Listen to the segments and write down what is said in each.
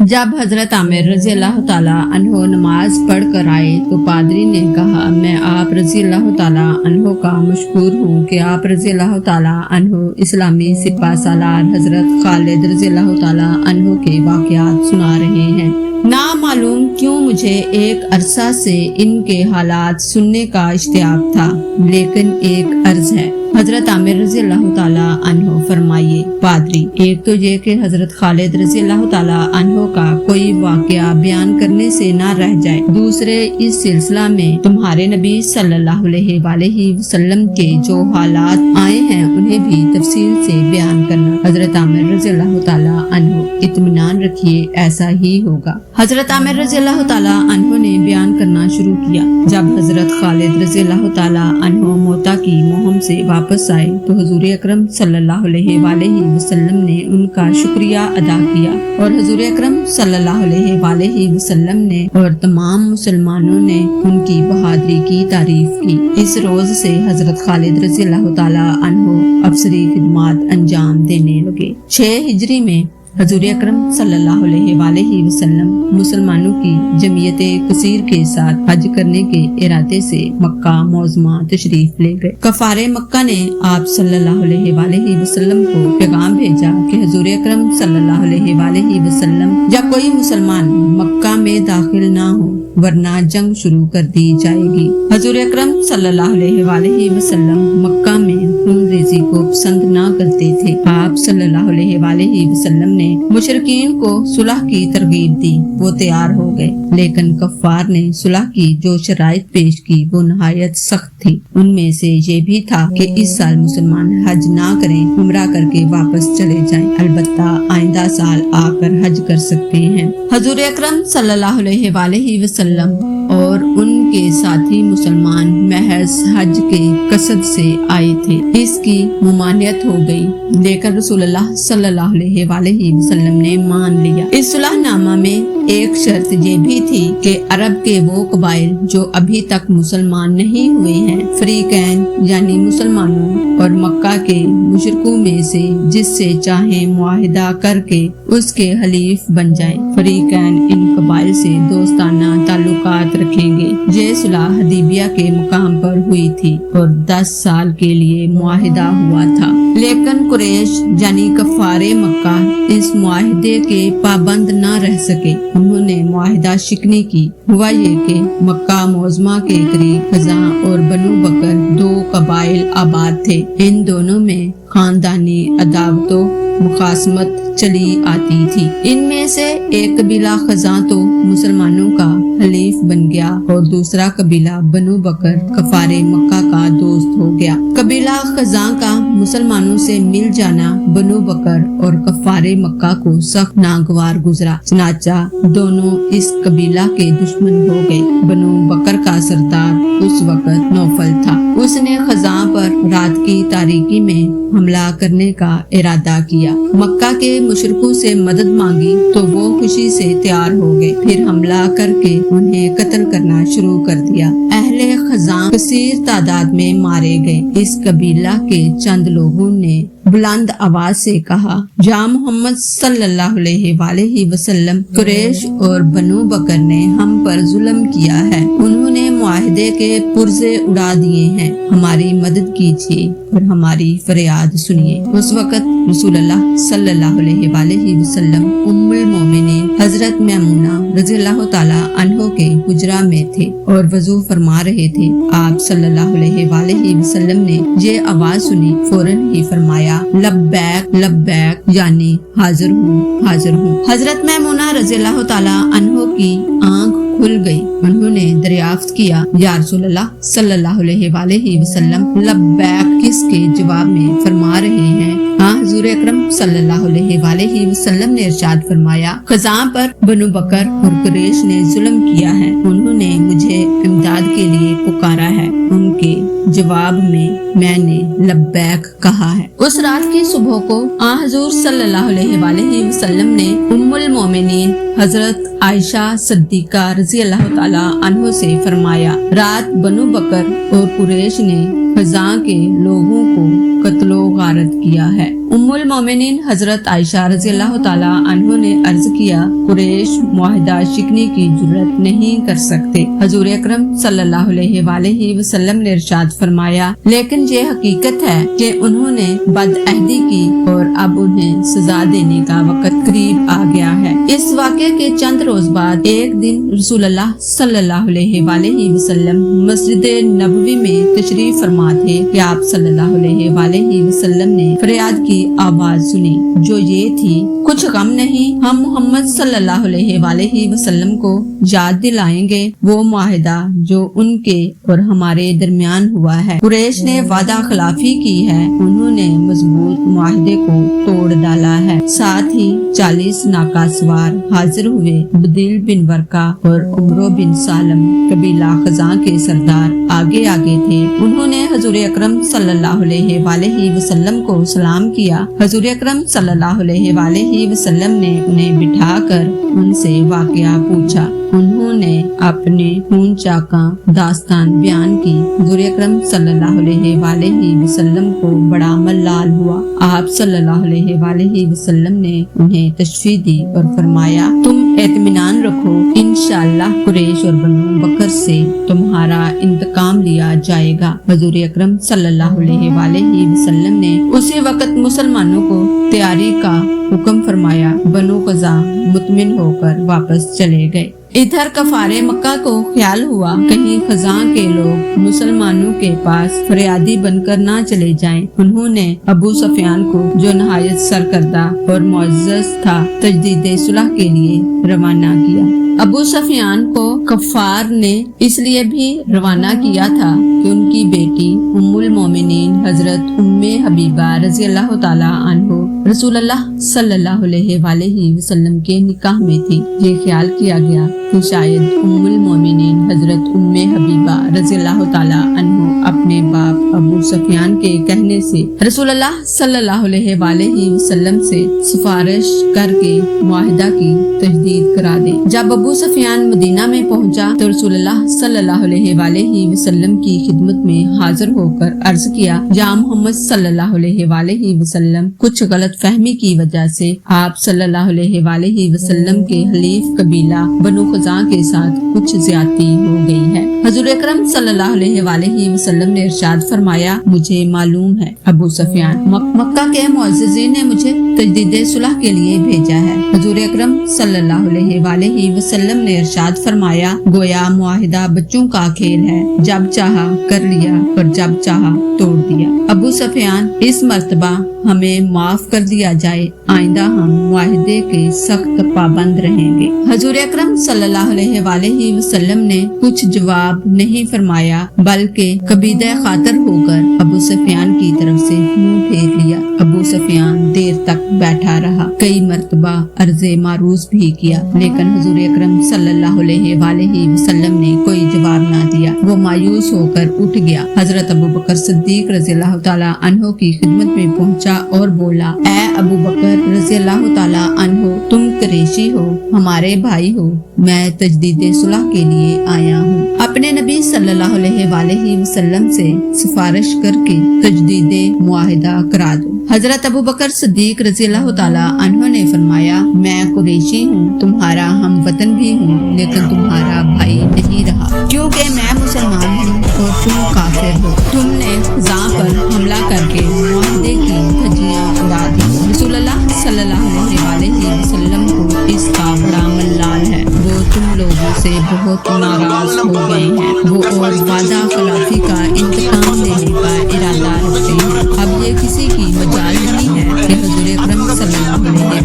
جب حضرت عامر رضی اللہ تعالیٰ عنہ نماز پڑھ کر آئے تو پادری نے کہا، میں آپ رضی اللہ تعالیٰ عنہ کا مشکور ہوں کہ آپ رضی اللہ تعالیٰ عنہ اسلامی سپہ سالار حضرت خالد رضی اللہ تعالیٰ عنہ کے واقعات سنا رہے ہیں۔ نامعلوم کیوں مجھے ایک عرصہ سے ان کے حالات سننے کا اشتیاق تھا، لیکن ایک عرض ہے۔ حضرت عامر رضی اللہ تعالیٰ عنہ فرمائیے۔ پادری: ایک تو یہ کہ حضرت خالد رضی اللہ تعالیٰ عنہ کا کوئی واقعہ بیان کرنے سے نہ رہ جائے، دوسرے اس سلسلہ میں تمہارے نبی صلی اللہ علیہ وآلہ وسلم کے جو حالات آئے ہیں انہیں بھی تفصیل سے بیان کرنا۔ حضرت عامر رضی اللہ تعالیٰ عنہ: اطمینان رکھیے، ایسا ہی ہوگا۔ حضرت عامر رضی اللہ تعالیٰ عنہ نے بیان کرنا شروع کیا۔ جب حضرت خالد رضی اللہ تعالیٰ عنہ موتا کی مہم سے واپس آئے تو حضور اکرم صلی اللہ علیہ وآلہ وسلم نے ان کا شکریہ ادا کیا، اور حضور اکرم صلی اللہ علیہ وآلہ وسلم نے اور تمام مسلمانوں نے ان کی بہادری کی تعریف کی۔ اس روز سے حضرت خالد رضی اللہ تعالیٰ عنہ افسری خدمات انجام دینے لگے۔ 6 ہجری میں حضور اکرم صلی اللہ علیہ وآلہ وسلم مسلمانوں کی جمعیت کثیر کے ساتھ حج کرنے کے ارادے سے مکہ معظمہ تشریف لے گئے۔ کفار مکہ نے آپ صلی اللہ علیہ وآلہ وسلم کو پیغام بھیجا کہ حضور اکرم صلی اللہ علیہ وآلہ وسلم یا کوئی مسلمان مکہ میں داخل نہ ہو، ورنہ جنگ شروع کر دی جائے گی۔ حضور اکرم صلی اللہ علیہ وآلہ وسلم مکہ میں خون ریزی کو پسند نہ کرتے تھے۔ آپ صلی اللہ علیہ وآلہ وسلم نے مشرکین کو صلح کی ترغیب دی، وہ تیار ہو گئے، لیکن کفار نے صلح کی جو شرائط پیش کی وہ نہایت سخت تھی۔ ان میں سے یہ بھی تھا کہ اس سال مسلمان حج نہ کریں، عمرہ کر کے واپس چلے جائیں، البتہ آئندہ سال آ کر حج کر سکتے ہیں۔ حضور اکرم صلی اللہ علیہ وآلہ وسلم اور ان کے ساتھی مسلمان محض حج کے قصد سے آئے تھے۔ اس کی ممانعت ہو گئی، لیکن رسول اللہ صلی اللہ علیہ وآلہ وسلم نے مان لیا۔ اس صلح نامہ میں ایک شرط یہ بھی تھی کہ عرب کے وہ قبائل جو ابھی تک مسلمان نہیں ہوئے ہیں، فریقین یعنی مسلمانوں اور مکہ کے مشرکوں میں سے جس سے چاہیں معاہدہ کر کے اس کے حلیف بن جائیں۔ فریقین ان قبائل سے دوستانہ تعلقات رکھیں گے۔ یہ صلح حدیبیہ کے مقام پر ہوئی تھی اور 10 سال کے لیے معاہدہ ہوا تھا، لیکن قریش یعنی کفار مکہ اس معاہدے کے پابند نہ رہ سکے۔ انہوں نے معاہدہ شکنی کی۔ ہوا یہ کہ مکہ معظمہ کے قریب خزاں اور بنو بکر 2 قبائل آباد تھے۔ ان دونوں میں خاندانی عداوتوں مخاصمت چلی آتی تھی۔ ان میں سے ایک قبیلہ خزاں تو مسلمانوں کا حلیف بن گیا اور دوسرا قبیلہ بنو بکر کفار مکہ کا دوست ہو گیا۔ قبیلہ خزاں کا مسلمانوں سے مل جانا بنو بکر اور کفار مکہ کو سخت ناگوار گزرا، چنانچہ دونوں اس قبیلہ کے دشمن ہو گئے۔ بنو بکر کا سردار اس وقت نوفل تھا۔ اس نے خزاں پر رات کی تاریکی میں حملہ کرنے کا ارادہ کیا۔ مکہ کے مشرکوں سے مدد مانگی تو وہ خوشی سے تیار ہو گئے، پھر حملہ کر کے انہیں قتل کرنا شروع کر دیا۔ اہل خزاں کثیر تعداد میں مارے گئے۔ اس قبیلہ کے چند لوگوں نے بلند آواز سے کہا، یا محمد صلی اللہ علیہ وآلہ وسلم، قریش اور بنو بکر نے ہم پر ظلم کیا ہے، انہوں نے معاہدے کے پرزے اڑا دیے ہیں، ہماری مدد کیجیے اور ہماری فریاد سنیے۔ اس وقت رسول اللہ صلی اللہ علیہ وآلہ وسلم ام المومنین حضرت میمونہ رضی اللہ تعالی عنہ کے حجرہ میں تھے اور وضو فرما رہے تھے۔ آپ صلی اللہ علیہ وآلہ وسلم نے یہ آواز سنی، فوراً ہی فرمایا، لبیک لبیک، یعنی حاضر ہوں حاضر ہوں۔ حضرت میمونہ رضی اللہ تعالی عنہ کی آنکھ کھل گئی۔ انہوں نے دریافت کیا، یا رسول اللہ صلی اللہ علیہ وآلہ وسلم، لبیک کس کے جواب میں فرما رہے ہیں؟ ہاں، حضور اکرم صلی اللہ علیہ وآلہ وسلم نے ارشاد فرمایا، خزاں پر بنو بکر اور قریش نے ظلم کیا ہے، انہوں نے مجھے امداد کے لیے پکارا ہے، ان کے جواب میں نے لبیک کہا ہے۔ اس رات کی صبح کو حضور صلی اللہ علیہ وآلہ وسلم نے ام المومنین حضرت عائشہ صدیقہ رضی اللہ تعالی عنہ سے فرمایا، رات بنو بکر اور قریش نے خزاں کے لوگوں کو قتل و غارت کیا ہے، उम्मुल मोमिनीन हजरत आयशा रज़ी अल्लाह ताला अन्हा ने अर्ज किया, कुरैश मुआहिदा शिकने की जुर्रत नहीं कर सकते। हजूर अकरम सल्लल्लाहु अलैहि वसल्लम ने इरशाद फरमाया, लेकिन ये हकीकत है कि उन्होंने बदअहदी की और अब उन्हें सजा देने का वक्त करीब आ गया है। इस वाक़े के चंद रोज बाद एक दिन रसूलुल्लाह सल्लल्लाहु अलैहि वसल्लम मस्जिद नबवी में तशरीफ फरमा थे कि आप सल्लल्लाहु अलैहि वसल्लम ने फरियाद की आवाज सुनी, जो ये थी, कुछ गम नहीं, हम मोहम्मद सल्लल्लाहु अलैहि वसल्लम को याद दिलाएंगे वो मुआहिदा जो उनके और हमारे दरमियान हुआ है। कुरैश ने वादा खिलाफी की है, उन्होंने मजबूत मुआहिदे को तोड़ डाला है। साथ ही 40 नाका सवार हाजिर हुए। बदील बिन वर्का और उमरो बिन सालम कबीला खज़ा के सरदार आगे आगे थे। उन्होंने हजूर अकरम सल्लल्लाहु अलैहि वसल्लम को सलाम किया। हजूर अकरम सल्लल्लाहु अलैहि वसल्लम ने उन्हें बिठाकर उनसे वाक़या पूछा। उन्होंने अपने खून चाका दास्तान बयान की। हजूर अकरम सल्लल्लाहु अलैहि वसल्लम को बड़ा मल्लाल हुआ। आप सल्लल्लाहु अलैहि वसल्लम ने उन्हें तशफी दी और फरमाया, तुम इत्मीनान रखो, इंशाअल्लाह कुरैश और बनु बकर से तुम्हारा इंतकाम लिया जाएगा। हजूर अकरम सल्लल्लाहु अलैहि वसल्लम ने उसी वक्त मुसलमानों को तैयारी का हुक्म फरमाया। बनु क़ज़ा मुतमिन होकर वापस चले गए। इधर कफारे मक्का को ख्याल हुआ, कहीं खज़ा के लोग मुसलमानों के पास फरियादी बनकर ना चले जाएं। उन्होंने अबू सुफियान को, जो नहायत सरकर्दा और मुअज़्ज़ज़ था, तजदीद सुलह के लिए रवाना किया। अबू सुफियान को कफ़ार ने इसलिए भी रवाना किया था कि उनकी बेटी उम्मुल मोमिनीन हजरत उम्मे हबीबा रज़ी अल्लाह ताला अन्हा रसूलुल्लाह सल्लल्लाहु अलैहि वसल्लम के निकाह में थी। ये ख्याल किया गया कि शायद उम्मुल मोमिनीन हजरत उम्मे हबीबा रज़ी अल्लाह ताला अन्हा अपने बाप अबू सुफियान के कहने से रसूलुल्लाह सल्लल्लाहु अलैहि वसल्लम से सिफारिश करके मुआहिदा की तजदीद करा दे। जब अबू सुफियान मदीना में पहुंचा तो रसूलुल्लाह सल्लल्लाहु अलैहि वसल्लम की खिदमत में हाजिर होकर अर्ज किया, या मोहम्मद सल्लल्लाहु अलैहि वसल्लम, कुछ गलत फहमी की वजह से आप सल्लल्लाहु अलैहि वसल्लम के हलीफ कबीला बनु क़ज़ा के साथ कुछ ज्यादती हो गई है। हजूर अकरम सल्लल्लाहु अलैहि वसल्लम ने इरशाद फरमाया, मुझे मालूम है अबू सुफियान, मक्का के मुअज़्ज़िज़ीन ने मुझे तजदीद सुलह के लिए भेजा है। हजूर अकरम सल्लल्लाहु अलैहि वसल्लम ने इरशाद फरमाया, गोया मुआहिदा बच्चों का खेल है, जब चाहा कर लिया और जब चाहा तोड़ दिया। अबू सुफियान, इस मर्तबा हमें माफ कर दिया जाए, आइंदा हम मुआहिदे के सख्त पाबंद रहेंगे। हजूर अकरम सल्लल्लाहु अलैहि वसल्लम ने कुछ जवाब नहीं फरमाया, बल्कि कबीदे खातर होकर अबू सुफियान की तरफ से मुंह फेर लिया। अबू सुफियान देर तक बैठा रहा, कई मर्तबा अर्ज़े मारूज भी किया, लेकिन हजूर अकरम सल्लल्लाहु अलैहि वसल्लम ने कोई जवाब ना दिया। वो मायूस होकर उठ गया। हजरत अबू बकर सिद्दीक रज़ी अल्लाह ताला अन्हो की खिदमत में पहुंचा और बोला, ऐ अबू बकर रज़ी अल्लाह ताला अन्हो, तुम कुरैशी हो, हमारे भाई हो, मैं तजदीद सुलह के लिए आया हूँ। अपने नबी सल्लल्लाहु अलैहि वसल्लम से सिफारिश करके तजदीद मुआहिदा करा दो। हजरत अबू बकर सिद्दीक रज़ी अल्लाह ताला अन्हो ने फरमाया, मैं कुरैशी हूँ, तुम्हारा हम वतन भी हूँ, लेकिन तुम्हारा भाई नहीं रहा, क्योंकि मैं मुसलमान हूँ और तुम काफिर हो। तुमने क़ज़ा पर हमला करके मुआहिदे की धज्जियां उड़ा दी। रसूलुल्लाह सल्लल्लाहु अलैहि वसल्लम को इसका बड़ा मल्लाल है। वो तुम लोगों से बहुत नाराज हो गए हैं। वो और वादा खिलाफी का इंतकाम लेने का इरादा रखते हैं। अब ये किसी की मजाल नहीं है कि हजूर अकरम सल्लल्लाहु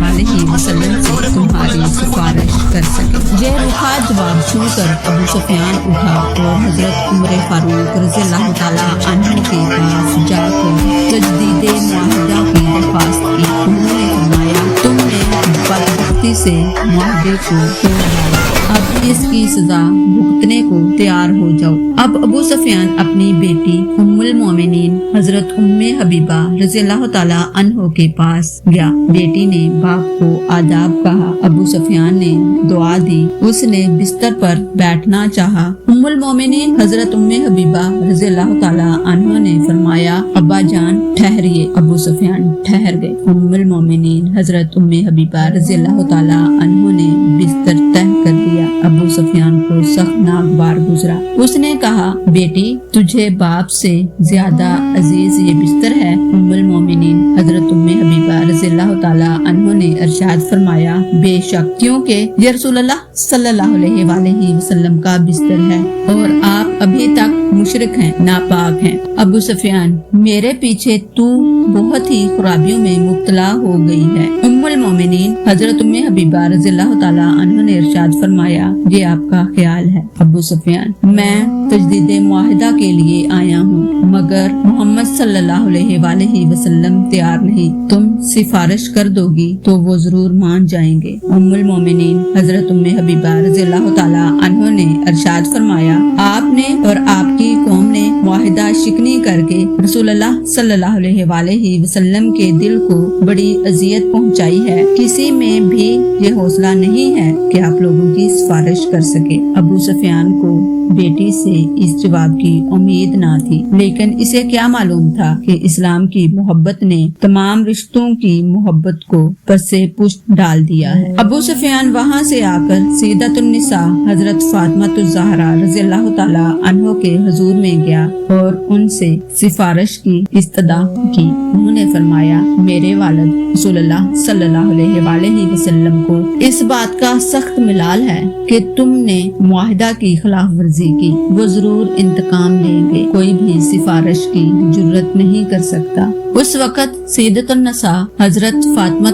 अलैहि वसल्लम से तुम्हारी सिफारिश कर सके। ये रुखा जवाब सुनकर अबू सुफियान उठा और हजरत उमर फारूक रज़ी अल्लाह ताला अन्हु के पास जाकर तजदीद मुआहिदा की दरख्वास्त की। उन्होंने फरमाया, तुमने बदबख्ती से मुआहिदे को तोड़ डाला। अब इसकी सजा भुगतने को तैयार हो जाओ। अब अबू सुफियान अपनी बेटी उम्मुल मोमिनीन हजरत उम्मे हबीबा रज़ियल्लाहु ताला अन्हो के पास गया। बेटी ने बाप को आदाब कहा। अबू सुफियान ने दुआ दी। उसने बिस्तर पर बैठना चाहा। उम्मुल मोमिनीन हजरत उम्मे हबीबा रज़ियल्लाहु ताला अन्हा ने फरमाया, अब्बा जान ठहरिए। अबू सुफियान ठहर गए। उम्मुल मोमिनीन हजरत उम्मे हबीबा रज़ियल्लाहु ताला अन्हा ने बिस्तर तय कर दिया। अबू सुफियान को सख्त नागवार गुजरा। उसने कहा, बेटी तुझे बाप से ज्यादा अजीज ये बिस्तर है? उम्मुल मोमिनीन हजरत उम्मे हबीबा रज़ियल्लाहु ताला अन्हा ने इरशाद फरमाया, बेशक, क्योंकि ये रसूलुल्लाह सल्लल्लाहु अलैहि वसल्लम का बिस्तर है और आप अभी तक मुशरिक हैं, नापाक हैं। अबू सुफियान, मेरे पीछे तू बहुत ही खराबियों में मुब्तला हो गई है। उम्मुल मोमिनीन हजरत उम्मे हबीबा रज़ियल्लाहु ताला अन्हा ने इरशाद फरमाया, ये आपका ख्याल है। अबू सुफियान, मैं तजदीद मुआहिदा के लिए आया हूँ, मगर मोहम्मद सल्लल्लाहु अलैहि वसल्लम तैयार नहीं। तुम सिफारिश कर दोगी तो वो जरूर मान जाएंगे। उम्मुल मोमिनीन हजरत उम्मे हबीबा रज़ियल्लाहु ताला अन्हा ने इरशाद फरमाया, आपने और आपकी कौम ने मुआहिदा शिकनी करके रसूलुल्लाह सल्लल्लाहु अलैहि वसल्लम के दिल को बड़ी अजियत पहुंचाई है। किसी में भी ये हौसला नहीं है कि आप लोगों की सिफारिश कर सके। अबू सुफियान को बेटी से इस जवाब की उम्मीद ना थी, लेकिन इसे क्या मालूम था कि इस्लाम की मोहब्बत ने तमाम रिश्तों की मोहब्बत को पसे पुष्ट डाल दिया है। अबू सुफियान वहाँ से आकर सैयदतुन्निसा हजरत फातिमा रज़ियल्लाहु ताला अन्हा के हुजूर में गया और उनसे सिफारिश की इस्तदा की। उन्होंने फरमाया, मेरे वालिद रसूलुल्लाह सल्लल्लाहु अलैहि वसल्लम को इस बात का सख्त मिलाल है कि तुमने मुआहिदा की खिलाफ वर्जी की। वो जरूर इंतकाम लेंगे। कोई भी सिफारिश की जुर्रत नहीं कर सकता। उस वक़्त सैयदतुन्निसा हजरत फातिमा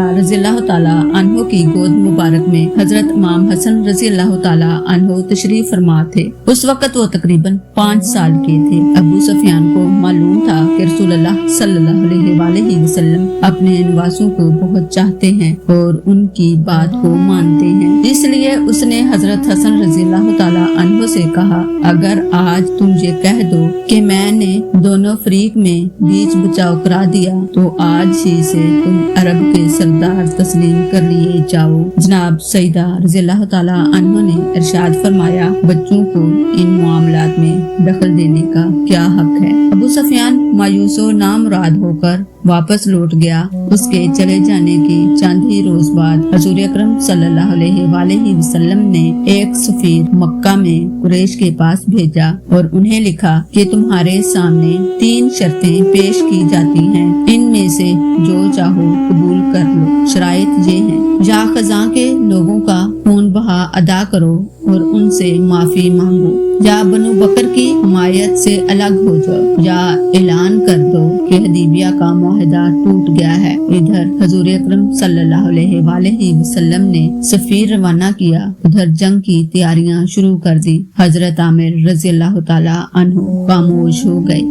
रज़ियल्लाहु ताला अन्हा की गोद मुबारक में हजरत इमाम हसन रज़ियल्लाहु ताला अन्हा तशरीफ फरमा थे। उस वक़्त वो तकरीबन 5 साल के थे। अबू सुफियान को मालूम था कि रसूलुल्लाह सल्लल्लाहु अलैहि वसल्लम अपने नवासों को बहुत चाहते हैं और उनकी बात को मानते हैं। इसलिए उसने हजरत हसन रज़ियल्लाहु ताला अन्हा से कहा, अगर आज तुम ये कह दो कि मैंने दोनों फरीक में बीच बचाव करा दिया तो आज ही से तुम अरब के सरदार तस्लीम कर लिए जाओ। जनाब सईदा रज़ियल्लाहु ताला अन्हा ने इरशाद फरमाया, बच्चों को इन मामलात में दखल देने का क्या हक है। अबू सुफियान मायूसो नामुराद होकर वापस लौट गया। उसके चले जाने के चंद ही रोज बाद हुजूर अकरम सल्लल्लाहु अलैहि वसल्लम ने एक सफीर मक्का में कुरैश के पास भेजा और उन्हें लिखा कि तुम्हारे सामने 3 शर्तें पेश की जाती हैं, इनमें से जो चाहो कबूल कर लो। शराइत ये हैं, या खजा के लोगों का खून बहा अदा करो और उनसे माफी मांगो, या बनु बकर की हमायत से अलग हो जाओ, या ऐलान कर दो कि हदीबिया का मुआहिदा टूट गया है। इधर हुजूर अकरम सल्लल्लाहु अलैहि वसल्लम ने सफीर रवाना किया। उधर जंग की तैयारियां शुरू कर दी। हजरत आमिर रज़ियल्लाहु ताला अन्हु खामोश हो गए।